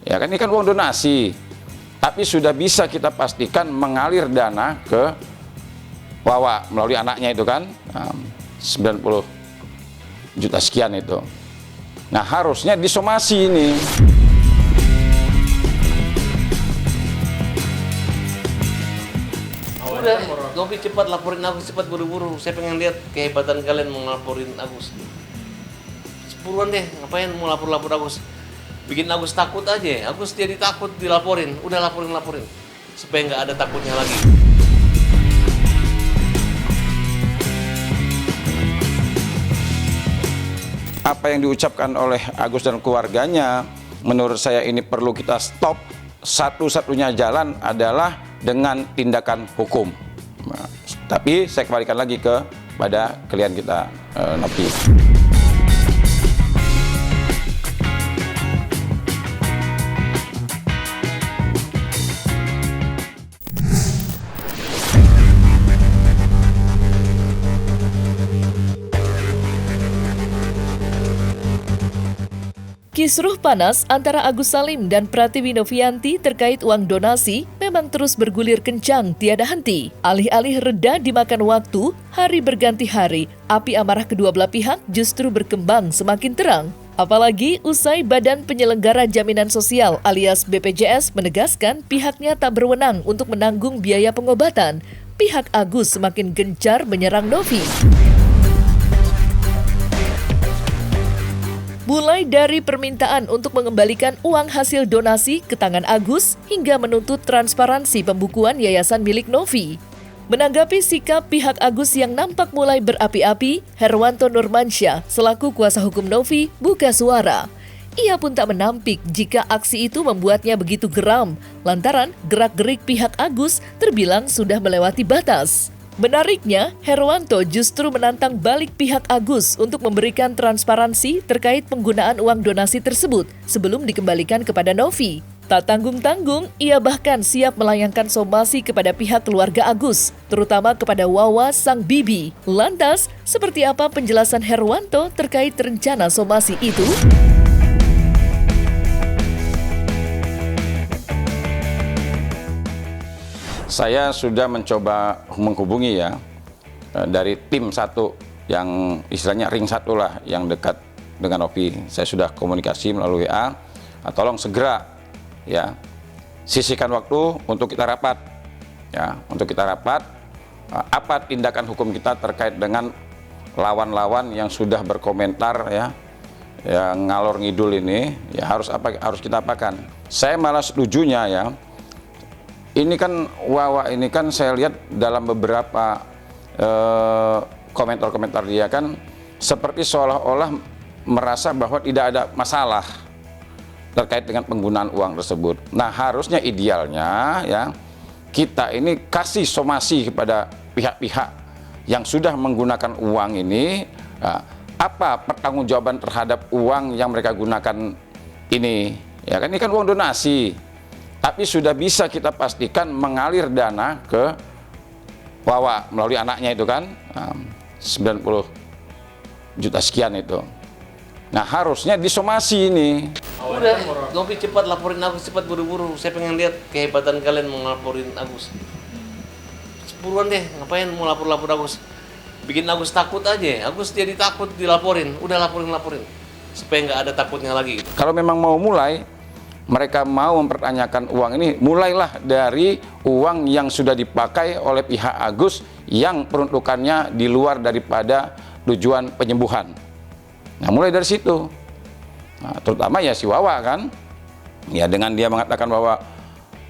Ya kan ini kan uang donasi. Tapi sudah bisa kita pastikan mengalir dana ke Wawa melalui anaknya itu kan 90 juta sekian itu. Nah harusnya disomasi ini. Udah, Novi cepat laporin Agus, cepat buru-buru. Saya pengen lihat kehebatan kalian mau laporin Agus. Sepuruan deh, ngapain mau lapor-lapor Agus? Bikin Agus takut aja. Agus jadi takut dilaporin. Udah laporin. Supaya nggak ada takutnya lagi. Apa yang diucapkan oleh Agus dan keluarganya, menurut saya ini perlu kita stop. Satu-satunya jalan adalah dengan tindakan hukum. Nah, tapi saya kembalikan lagi kepada klien kita, Novi. Kisruh panas antara Agus Salim dan Pratiwi Novianti terkait uang donasi memang terus bergulir kencang tiada henti. Alih-alih reda dimakan waktu, hari berganti hari, api amarah kedua belah pihak justru berkembang semakin terang. Apalagi usai Badan Penyelenggara Jaminan Sosial alias BPJS menegaskan pihaknya tak berwenang untuk menanggung biaya pengobatan, pihak Agus semakin gencar menyerang Novi. Mulai dari permintaan untuk mengembalikan uang hasil donasi ke tangan Agus hingga menuntut transparansi pembukuan yayasan milik Novi. Menanggapi sikap pihak Agus yang nampak mulai berapi-api, Herwanto Nurmansyah selaku kuasa hukum Novi buka suara. Ia pun tak menampik jika aksi itu membuatnya begitu geram, lantaran gerak-gerik pihak Agus terbilang sudah melewati batas. Menariknya, Herwanto justru menantang balik pihak Agus untuk memberikan transparansi terkait penggunaan uang donasi tersebut sebelum dikembalikan kepada Novi. Tak tanggung-tanggung, ia bahkan siap melayangkan somasi kepada pihak keluarga Agus, terutama kepada Wawa sang bibi. Lantas, seperti apa penjelasan Herwanto terkait rencana somasi itu? Saya sudah mencoba menghubungi ya dari tim satu yang istilahnya ring satu lah yang dekat dengan Novi. Saya sudah komunikasi melalui WA. Tolong segera ya sisihkan waktu untuk kita rapat ya, untuk kita rapat apa tindakan hukum kita terkait dengan lawan-lawan yang sudah berkomentar ya yang ngalor ngidul ini ya harus kita apakan. Saya malah setujunya ya. Ini kan Wawa ini kan saya lihat dalam beberapa komentar-komentar dia kan seperti seolah-olah merasa bahwa tidak ada masalah terkait dengan penggunaan uang tersebut. Nah harusnya idealnya ya kita ini kasih somasi kepada pihak-pihak yang sudah menggunakan uang ini, apa pertanggungjawaban terhadap uang yang mereka gunakan ini. Ya kan ini kan uang donasi. Tapi sudah bisa kita pastikan mengalir dana ke Wawa melalui anaknya itu kan 90 juta sekian itu. Nah harusnya disomasi ini. Udah, Novi cepat laporin Agus, cepat buru-buru. Saya pengen lihat kehebatan kalian mau laporin Agus. Sepuruan deh, ngapain mau lapor-lapor Agus? Bikin Agus takut aja. Agus jadi takut dilaporin. Udah laporin. Supaya nggak ada takutnya lagi. Kalau memang mau mulai, mereka mau mempertanyakan uang ini, mulailah dari uang yang sudah dipakai oleh pihak Agus yang peruntukannya di luar daripada tujuan penyembuhan. Nah mulai dari situ, nah, terutama ya si Wawa kan, ya dengan dia mengatakan bahwa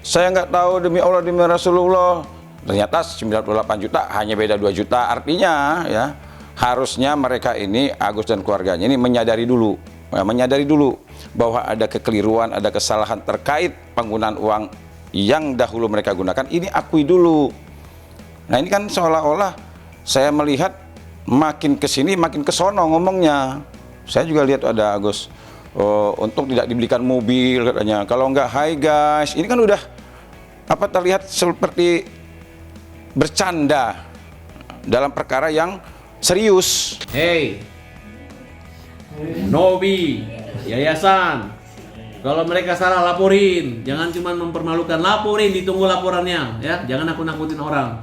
saya nggak tahu demi Allah demi Rasulullah, ternyata 98 juta hanya beda 2 juta, artinya ya harusnya mereka ini Agus dan keluarganya ini menyadari dulu bahwa ada kekeliruan, ada kesalahan terkait penggunaan uang yang dahulu mereka gunakan, ini akui dulu. Nah ini kan seolah-olah saya melihat makin kesini makin kesono ngomongnya. Saya juga lihat ada Agus, untuk tidak dibelikan mobil katanya, kalau enggak hai guys, ini kan udah terlihat seperti bercanda dalam perkara yang serius. Hey, Novi, yayasan, Kalau mereka salah laporin, jangan cuma mempermalukan, laporin, ditunggu laporannya ya. Jangan nakut-nakutin orang.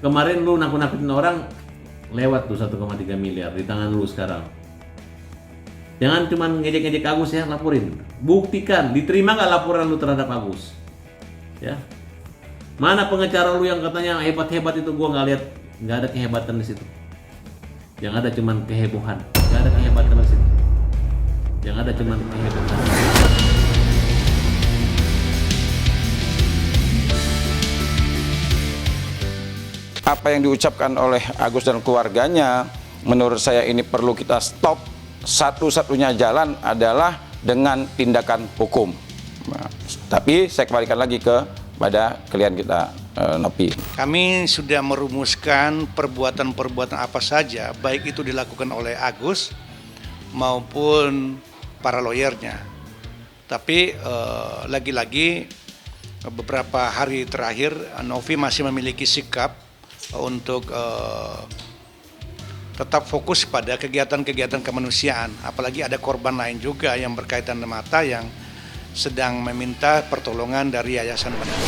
Kemarin lu nakut-nakutin orang, lewat tuh 1,3 miliar di tangan lu sekarang. Jangan cuma ngejek-ngejek Agus ya, laporin. Buktikan, diterima nggak laporan lu terhadap Agus? Ya. Mana pengacara lu yang katanya hebat-hebat itu, gua nggak lihat, nggak ada kehebatan di situ. Yang ada cuma kehebohan, nggak ada kehebatan di situ. Yang ada cuma kehebohan. Apa yang diucapkan oleh Agus dan keluarganya, menurut saya ini perlu kita stop. Satu-satunya jalan adalah dengan tindakan hukum. Nah, tapi saya kembalikan lagi kepada klien kita, Nopi. Kami sudah merumuskan perbuatan-perbuatan apa saja, baik itu dilakukan oleh Agus maupun para lawyernya. Tapi lagi-lagi beberapa hari terakhir Novi masih memiliki sikap untuk tetap fokus pada kegiatan-kegiatan kemanusiaan. Apalagi ada korban lain juga yang berkaitan dengan mata yang sedang meminta pertolongan dari Yayasan Bandung.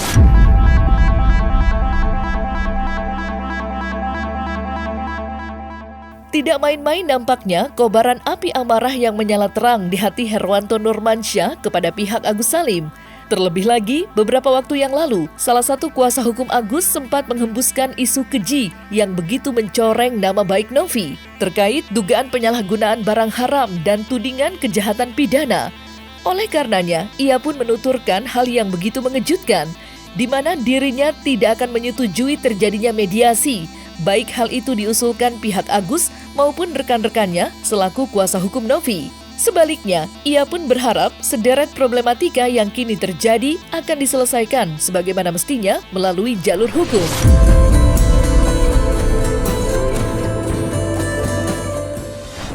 Tidak main-main nampaknya kobaran api amarah yang menyala terang di hati Herwanto Nurmansyah kepada pihak Agus Salim. Terlebih lagi, beberapa waktu yang lalu, salah satu kuasa hukum Agus sempat menghembuskan isu keji yang begitu mencoreng nama baik Novi terkait dugaan penyalahgunaan barang haram dan tudingan kejahatan pidana. Oleh karenanya, ia pun menuturkan hal yang begitu mengejutkan, di mana dirinya tidak akan menyetujui terjadinya mediasi, baik hal itu diusulkan pihak Agus maupun rekan-rekannya selaku kuasa hukum Novi. Sebaliknya, ia pun berharap sederet problematika yang kini terjadi akan diselesaikan sebagaimana mestinya melalui jalur hukum.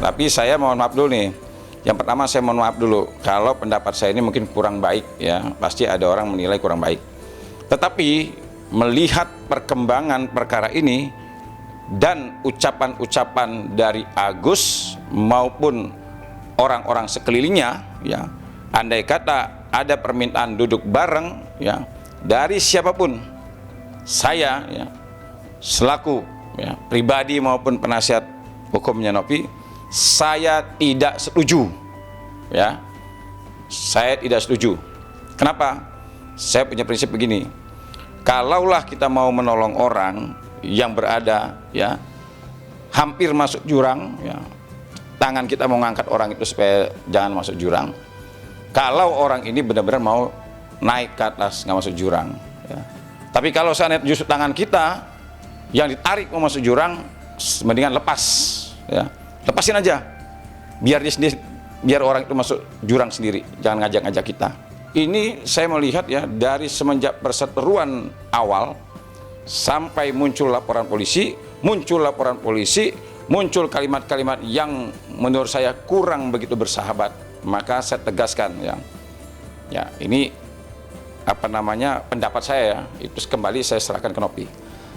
Tapi saya mohon maaf dulu nih. Yang pertama saya mohon maaf dulu, kalau pendapat saya ini mungkin kurang baik ya, pasti ada orang menilai kurang baik. Tetapi melihat perkembangan perkara ini dan ucapan-ucapan dari Agus maupun orang-orang sekelilingnya, ya, andai kata ada permintaan duduk bareng, ya, dari siapapun, saya, ya, selaku, ya, pribadi maupun penasihat hukumnya Novi, saya tidak setuju, ya, saya tidak setuju. Kenapa? Saya punya prinsip begini, kalaulah kita mau menolong orang yang berada, ya, hampir masuk jurang, ya, tangan kita mau ngangkat orang itu supaya jangan masuk jurang. Kalau orang ini benar-benar mau naik ke atas, nggak masuk jurang. Ya. Tapi kalau seandainya justru tangan kita yang ditarik mau masuk jurang, mendingan lepas. Ya. Lepasin aja, biar dia sendiri, biar orang itu masuk jurang sendiri. Jangan ngajak-ngajak kita. Ini saya melihat ya dari semenjak perseteruan awal sampai muncul laporan polisi, muncul kalimat-kalimat yang menurut saya kurang begitu bersahabat, maka saya tegaskan ya ini apa namanya pendapat saya ya, itu kembali saya serahkan ke Novi.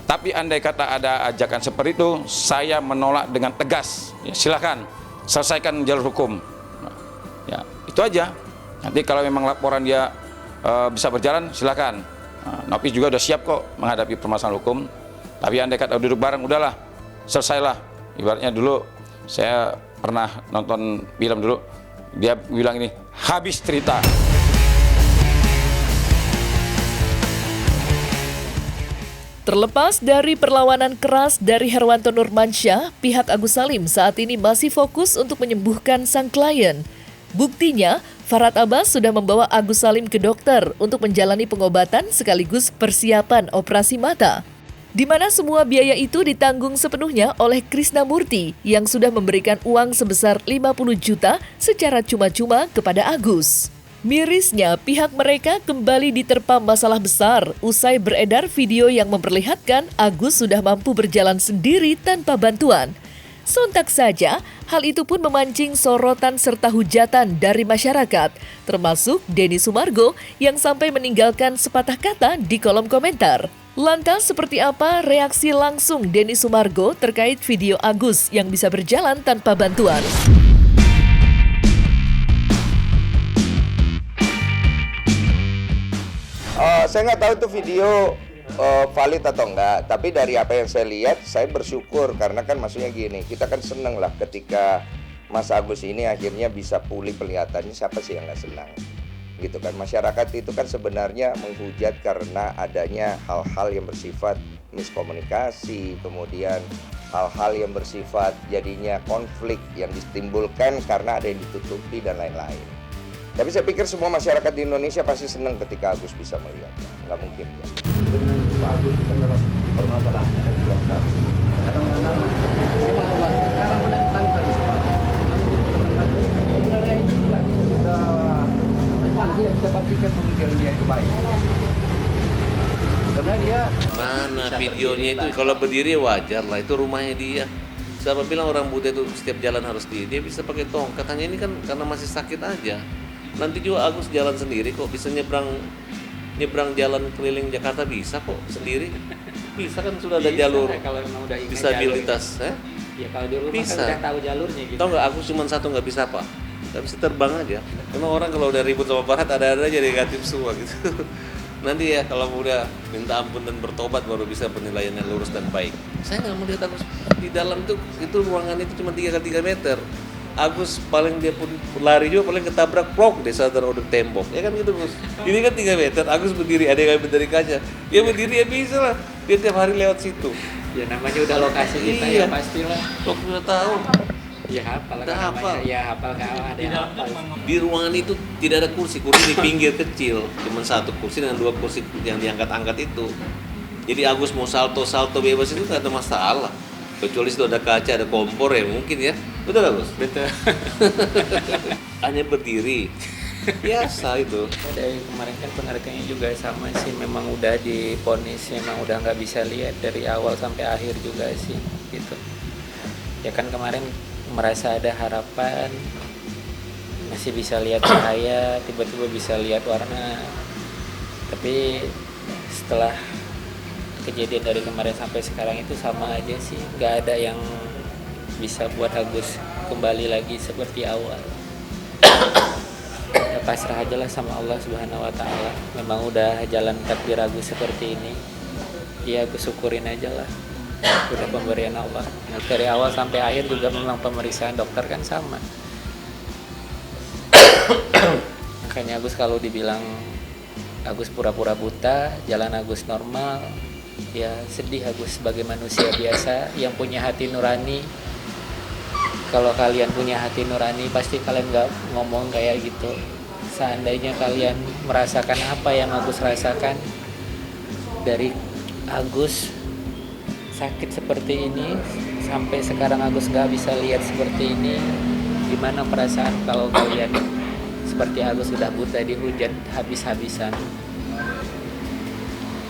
Tapi andai kata ada ajakan seperti itu, saya menolak dengan tegas. Ya, silakan selesaikan jalur hukum. Ya itu aja. Nanti kalau memang laporan dia bisa berjalan, silakan. Novi juga udah siap kok menghadapi permasalahan hukum. Tapi andai kata duduk bareng, udahlah selesailah. Ibaratnya dulu saya pernah nonton film dulu, dia bilang ini, habis cerita. Terlepas dari perlawanan keras dari Herwanto Nurmansyah, pihak Agus Salim saat ini masih fokus untuk menyembuhkan sang klien. Buktinya, Farhad Abbas sudah membawa Agus Salim ke dokter untuk menjalani pengobatan sekaligus persiapan operasi mata, di mana semua biaya itu ditanggung sepenuhnya oleh Krisnamurti yang sudah memberikan uang sebesar 50 juta secara cuma-cuma kepada Agus. Mirisnya, pihak mereka kembali diterpa masalah besar usai beredar video yang memperlihatkan Agus sudah mampu berjalan sendiri tanpa bantuan. Sontak saja, hal itu pun memancing sorotan serta hujatan dari masyarakat, termasuk Denny Sumargo yang sampai meninggalkan sepatah kata di kolom komentar. Lantas seperti apa reaksi langsung Denny Sumargo terkait video Agus yang bisa berjalan tanpa bantuan? saya nggak tahu itu video valid atau enggak, tapi dari apa yang saya lihat, saya bersyukur karena kan maksudnya gini, kita kan seneng lah ketika Mas Agus ini akhirnya bisa pulih penglihatannya, siapa sih yang nggak senang? Gitu kan, masyarakat itu kan sebenarnya menghujat karena adanya hal-hal yang bersifat miskomunikasi, kemudian hal-hal yang bersifat jadinya konflik yang ditimbulkan karena ada yang ditutupi dan lain-lain. Tapi saya pikir semua masyarakat di Indonesia pasti senang ketika Agus bisa melihatnya, nggak mungkin ya. Dengan Pak Agus itu kan dalam permasalahannya kadang-kadang kita pastikan pemikiran dia itu baik. Karena dia Mana videonya itu, kalau berdiri wajar lah, itu rumahnya dia. Siapa bilang orang buta itu setiap jalan harus dia bisa pakai tongkat, hanya ini kan karena masih sakit aja. Nanti juga Agus jalan sendiri kok, bisa nyebrang jalan keliling Jakarta bisa kok sendiri. Bisa kan sudah ada jalur kalau memang udah ingat disabilitas, ya kalau di rumah bisa. kan udah tahu jalurnya gitu. Tahu nggak, aku cuma satu nggak bisa apa? Nggak bisa terbang aja. Karena orang kalau udah ribut sama Barat ada aja negatif semua gitu. Nanti ya kalau udah minta ampun dan bertobat baru bisa penilaian yang lurus dan baik. Saya nggak mau lihat Agus di dalam itu ruangan itu cuma 3x3 meter. Agus paling dia pun lari juga paling ketabrak prok di saat ada tembok. Ya kan gitu Gus. Ini kan 3 meter, Agus berdiri, ada yang dari kaca. Dia berdiri ya bisa lah. Dia tiap hari lewat situ. Ya namanya udah lokasi kita Iya. ya pastilah. Kok udah tahu. Ya hafal kan Udah namanya. hafal. Ya hafal kalau ada yang hafal. Di ruangan itu tidak ada kursi di pinggir kecil, cuma satu kursi dengan 2 kursi yang diangkat-angkat itu. Jadi Agus mau salto bebas itu nggak ada masalah. Kecuali situ ada kaca, ada kompor ya mungkin ya. Betul nggak Gus? Betul. Hanya berdiri. Biasa itu. Dari kemarin kan penarikannya juga sama sih, memang udah divonis, memang udah nggak bisa lihat dari awal sampai akhir juga sih gitu. Ya kan kemarin merasa ada harapan, masih bisa lihat cahaya, tiba-tiba bisa lihat warna. Tapi setelah kejadian dari kemarin sampai sekarang itu sama aja sih, nggak ada yang bisa buat Agus kembali lagi seperti awal. Ya pasrah aja lah sama Allah Subhanahu wa Ta'ala. Memang udah jalan takdir Agus seperti ini, ya Agus syukurin aja lah, udah pemberian Allah. Nah, dari awal sampai akhir juga memang pemeriksaan dokter kan sama. Makanya Agus kalau dibilang Agus pura-pura buta, jalan Agus normal, ya sedih Agus sebagai manusia biasa yang punya hati nurani. Kalau kalian punya hati nurani pasti kalian gak ngomong kayak gitu. Seandainya kalian merasakan apa yang Agus rasakan, dari Agus sakit seperti ini sampai sekarang Agus gak bisa lihat seperti ini, gimana perasaan kalau kalian seperti Agus sudah buta dihujat habis-habisan.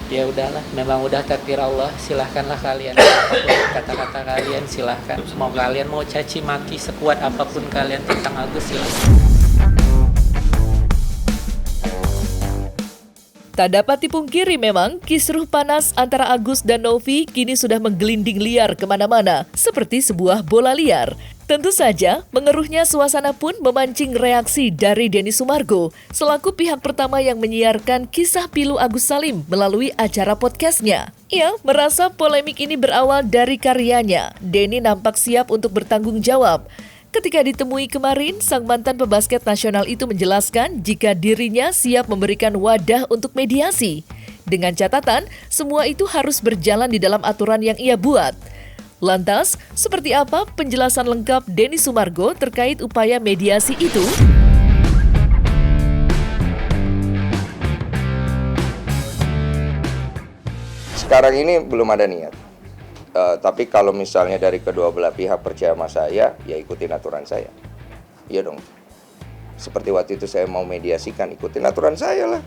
Ya udahlah, memang udah takdir Allah, silahkanlah kalian apapun kata-kata kalian, silahkan. Mau kalian mau caci maki sekuat apapun kalian tentang Agus, silahkan. Tak dapat dipungkiri memang, kisruh panas antara Agus dan Novi kini sudah menggelinding liar kemana-mana, seperti sebuah bola liar. Tentu saja, mengeruhnya suasana pun memancing reaksi dari Denny Sumargo, selaku pihak pertama yang menyiarkan kisah pilu Agus Salim melalui acara podcastnya. Ia merasa polemik ini berawal dari karyanya. Denny nampak siap untuk bertanggung jawab. Ketika ditemui kemarin, sang mantan pebasket nasional itu menjelaskan jika dirinya siap memberikan wadah untuk mediasi. Dengan catatan, semua itu harus berjalan di dalam aturan yang ia buat. Lantas, seperti apa penjelasan lengkap Denny Sumargo terkait upaya mediasi itu? Sekarang ini belum ada niat. Tapi kalau misalnya dari kedua belah pihak percaya sama saya, ya ikutin aturan saya. Iya dong. Seperti waktu itu saya mau mediasikan, ikutin aturan saya lah.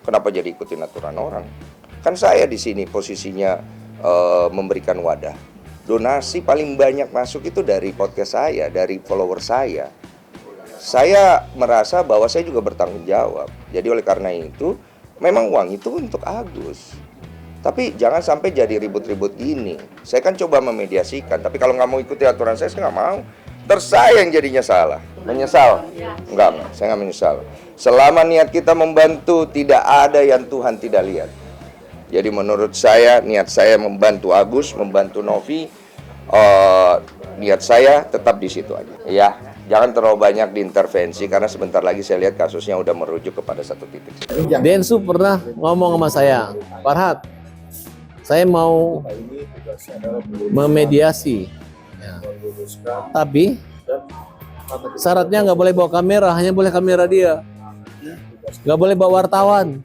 Kenapa jadi ikutin aturan orang? Kan saya di sini posisinya memberikan wadah. Donasi paling banyak masuk itu dari podcast saya, dari follower saya. Saya merasa bahwa saya juga bertanggung jawab. Jadi oleh karena itu, memang uang itu untuk Agus. Tapi jangan sampai jadi ribut-ribut gini. Saya kan coba memediasikan, tapi kalau nggak mau ikuti aturan saya nggak mau. Terus saya yang jadinya salah. Menyesal? Enggak, saya nggak menyesal. Selama niat kita membantu, tidak ada yang Tuhan tidak lihat. Jadi menurut saya, niat saya membantu Agus, membantu Novi, niat saya tetap di situ aja. Ya, jangan terlalu banyak diintervensi, karena sebentar lagi saya lihat kasusnya udah merujuk kepada satu titik. Densu pernah ngomong sama saya, Farhad, saya mau memediasi, ya. Tapi syaratnya nggak boleh bawa kamera, hanya boleh kamera dia, nggak boleh bawa wartawan.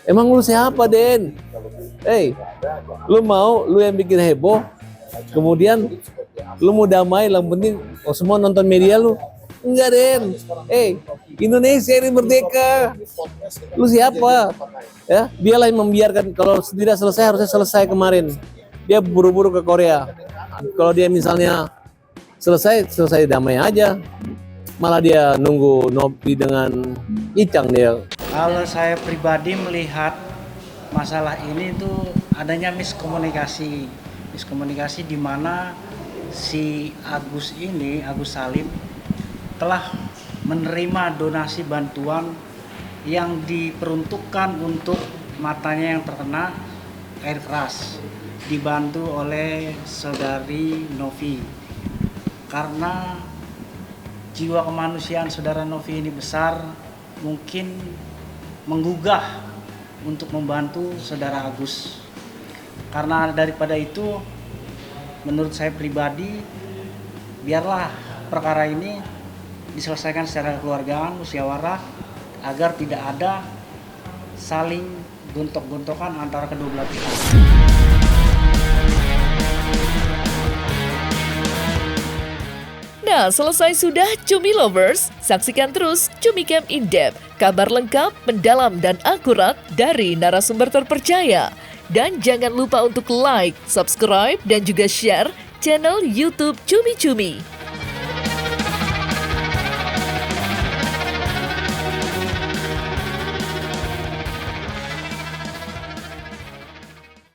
Emang lu siapa, Den? Lu yang bikin heboh, kemudian lu mau damai, yang penting semua nonton media lu. Enggak, Den. Indonesia ini merdeka. Lu siapa? Ya, dialah yang membiarkan. Kalau tidak selesai, harusnya selesai kemarin. Dia buru-buru ke Korea. Kalau dia misalnya selesai damai aja. Malah dia nunggu Novi dengan Icang dia. Kalau saya pribadi melihat masalah ini tuh adanya miskomunikasi di mana si Agus Salim telah menerima donasi bantuan yang diperuntukkan untuk matanya yang terkena air keras, dibantu oleh saudari Novi. Karena jiwa kemanusiaan saudara Novi ini besar, mungkin menggugah untuk membantu saudara Agus. Karena daripada itu, menurut saya pribadi, biarlah perkara ini diselesaikan secara kekeluargaan, musyawarah, agar tidak ada saling gontok-gontokan antara kedua belah pihak. Nah, selesai sudah Cumi Lovers. Saksikan terus Cumi Camp In-Depth, kabar lengkap, mendalam, dan akurat dari narasumber terpercaya. Dan jangan lupa untuk like, subscribe, dan juga share channel YouTube Cumi Cumi.